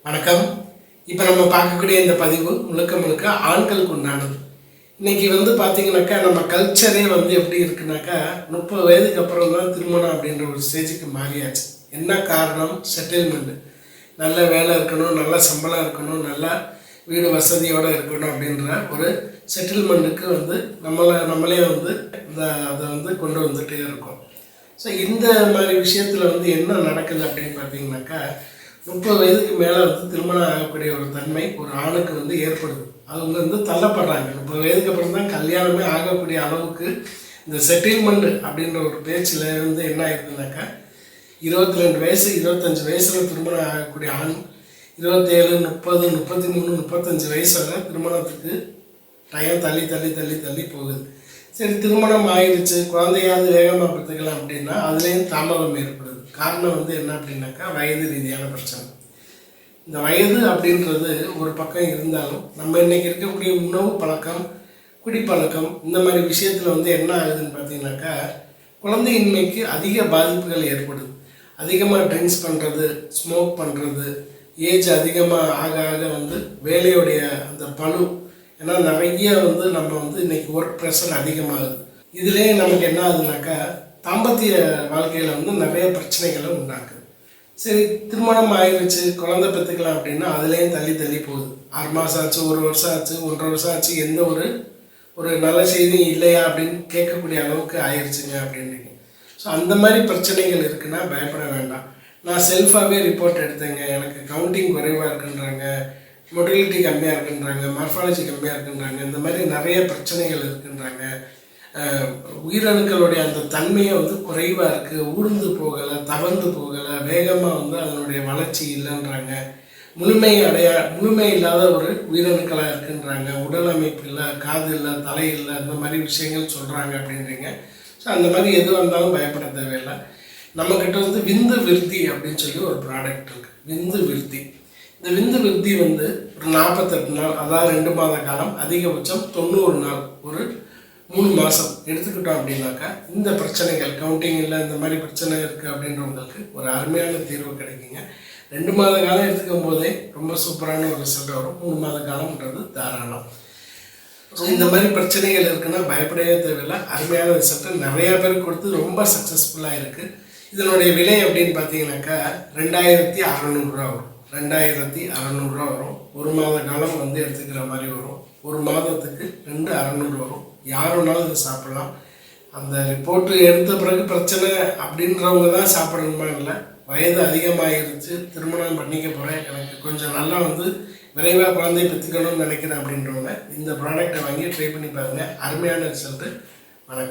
வணக்கம். இப்போ நம்ம பார்க்கக்கூடிய இந்த பதிவு முழுக்க முழுக்க ஆண்களுக்கு உண்டானது. இன்னைக்கு பார்த்தீங்கன்னாக்கா நம்ம கல்ச்சரே எப்படி இருக்குனாக்கா 30 வயதுக்கு அப்புறம் தான் திருமணம் அப்படின்ற ஒரு ஸ்டேஜுக்கு மாறியாச்சு. என்ன காரணம்? செட்டில்மெண்ட். நல்ல வேலை இருக்கணும், நல்ல சம்பளம் இருக்கணும், நல்லா வீடு வசதியோடு இருக்கணும் அப்படின்ற ஒரு செட்டில்மெண்ட்டுக்கு நம்மளே அதை கொண்டு வந்துகிட்டே இருக்கோம். ஸோ இந்த மாதிரி விஷயத்தில் என்ன நடக்குது அப்படின்னு பார்த்தீங்கன்னாக்கா 30 வயதுக்கு மேலே திருமணம் ஆகக்கூடிய ஒரு தன்மை ஒரு ஆணுக்கு ஏற்படுது. அவங்க தள்ளப்படுறாங்க. 30 வயதுக்கு அப்புறம் தான் கல்யாணமே ஆகக்கூடிய அளவுக்கு இந்த செட்டில்மெண்ட் அப்படின்ற ஒரு பேச்சில் என்ன ஆயிருக்குனாக்கா 22 வயசு 25 வயசில் திருமணம் ஆகக்கூடிய ஆண் 27, 30, 33, 35 வயசு வரை திருமணத்துக்கு டைம் தள்ளி தள்ளி தள்ளி தள்ளி போகுது. சரி, திருமணம் ஆயிடுச்சு, குழந்தையாவது வேகமாக பெற்றுக்கலாம் அப்படின்னா அதுலேயும் தாமதம் ஏற்படுது. காரணம் என்ன அப்படின்னாக்கா வயது ரீதியான பிரச்சனை. இந்த வயது அப்படின்றது ஒரு பக்கம் இருந்தாலும் நம்ம இன்றைக்கி இருக்கக்கூடிய உணவு பழக்கம், குடிப்பழக்கம், இந்த மாதிரி விஷயத்தில் என்ன ஆகுதுன்னு பார்த்தீங்கன்னாக்கா குழந்தையின்மைக்கு அதிக பாதிப்புகள் ஏற்படுது. அதிகமாக ட்ரிங்க்ஸ் பண்ணுறது, ஸ்மோக் பண்ணுறது, ஏஜ் அதிகமாக ஆக ஆக வேலையுடைய அந்த பளு, ஏன்னா நிறைய நம்ம இன்றைக்கி ஒர்க் ப்ரெஷர் அதிகமாகுது. இதுலேயே நமக்கு என்ன ஆகுதுனாக்கா தாம்பத்திய வாழ்க்கையில் நிறைய பிரச்சனைகளை உண்டாக்குது. சரி, திருமணம் ஆயிடுச்சு, குழந்தை பெற்றுக்கலாம் அப்படின்னா அதுலேயும் தள்ளி தள்ளி போகுது. 6 மாதம் ஆச்சு, 1 வருஷம் ஆச்சு, 1.5 வருஷம் ஆச்சு, எந்த ஒரு நல்ல செய்தியும் இல்லையா அப்படின்னு கேட்கக்கூடிய அளவுக்கு ஆயிடுச்சுங்க அப்படின்றீங்க. ஸோ அந்த மாதிரி பிரச்சனைகள் இருக்குன்னா பயப்பட வேண்டாம். நான் செல்ஃபாகவே ரிப்போர்ட் எடுத்தேங்க, எனக்கு கவுண்டிங் குறைவாக இருக்குன்றாங்க, மொட்டிலிட்டி கம்மியாக இருக்குன்றாங்க, மார்ஃபாலஜி கம்மியாக இருக்குன்றாங்க, இந்த மாதிரி நிறைய பிரச்சனைகள் இருக்குன்றாங்க. உயிரணுக்களுடைய அந்த தன்மையை குறைவாக இருக்குது, ஊர்ந்து போகலை, தவழ்ந்து போகலை, வேகமாக அதனுடைய வளர்ச்சி இல்லைன்றாங்க, முழுமை இல்லாத ஒரு உயிரணுக்களாக இருக்குன்றாங்க, உடல் அமைப்பு இல்லை, காது இல்லை, தலை இல்லை, இந்த மாதிரி விஷயங்கள் சொல்கிறாங்க அப்படின்றீங்க. ஸோ அந்த மாதிரி எது வந்தாலும் பயப்பட தேவையில்லை. நம்மக்கிட்ட விந்து விருத்தி அப்படின்னு சொல்லி ஒரு ப்ராடக்ட் இருக்குது, விந்து விருத்தி. இந்த விந்து விருத்தி ஒரு 48 நாள், அதாவது 2 மாத காலம், அதிகபட்சம் 90 நாள், ஒரு 3 மாதம் எடுத்துக்கிட்டோம் அப்படின்னாக்கா இந்த பிரச்சனைகள் கவுண்டிங் இல்லை, இந்த மாதிரி பிரச்சனை இருக்குது அப்படின்றவங்களுக்கு ஒரு அருமையான தீர்வு கிடைக்குங்க. 2 மாத காலம் எடுத்துக்கும் போதே ரொம்ப சூப்பரான ஒரு ரிசல்ட் வரும். 3 மாத காலம்ன்றது தாராளம். இந்த மாதிரி பிரச்சனைகள் இருக்குன்னா பயப்படவே தேவையில்லை. அருமையான ரிசல்ட்டு நிறையா பேருக்கு கொடுத்து ரொம்ப சக்ஸஸ்ஃபுல்லாக இருக்குது. இதனுடைய விலை அப்படின்னு பார்த்தீங்கன்னாக்கா 2600 ரூபா வரும். 2600 ரூபா வரும். 1 மாத காலம் எடுத்துக்கிற மாதிரி வரும். 1 மாதத்துக்கு 2600 வரும். யாருனாலும் இதை சாப்பிடலாம். அந்த ரிப்போர்ட்டு எடுத்த பிறகு பிரச்சனை அப்படின்றவங்க தான் சாப்பிடணுமா இல்லை, வயது அதிகமாகிருச்சு, திருமணம் பண்ணிக்க போகிறேன், எனக்கு கொஞ்சம் நல்லா விரைவாக குழந்தை பெற்றுக்கணும்னு நினைக்கிறேன் அப்படின்றவங்க இந்த ப்ராடக்டை வாங்கி ட்ரை பண்ணி பாருங்கள். அருமையான ரிசல்ட்டு. வணக்கம்.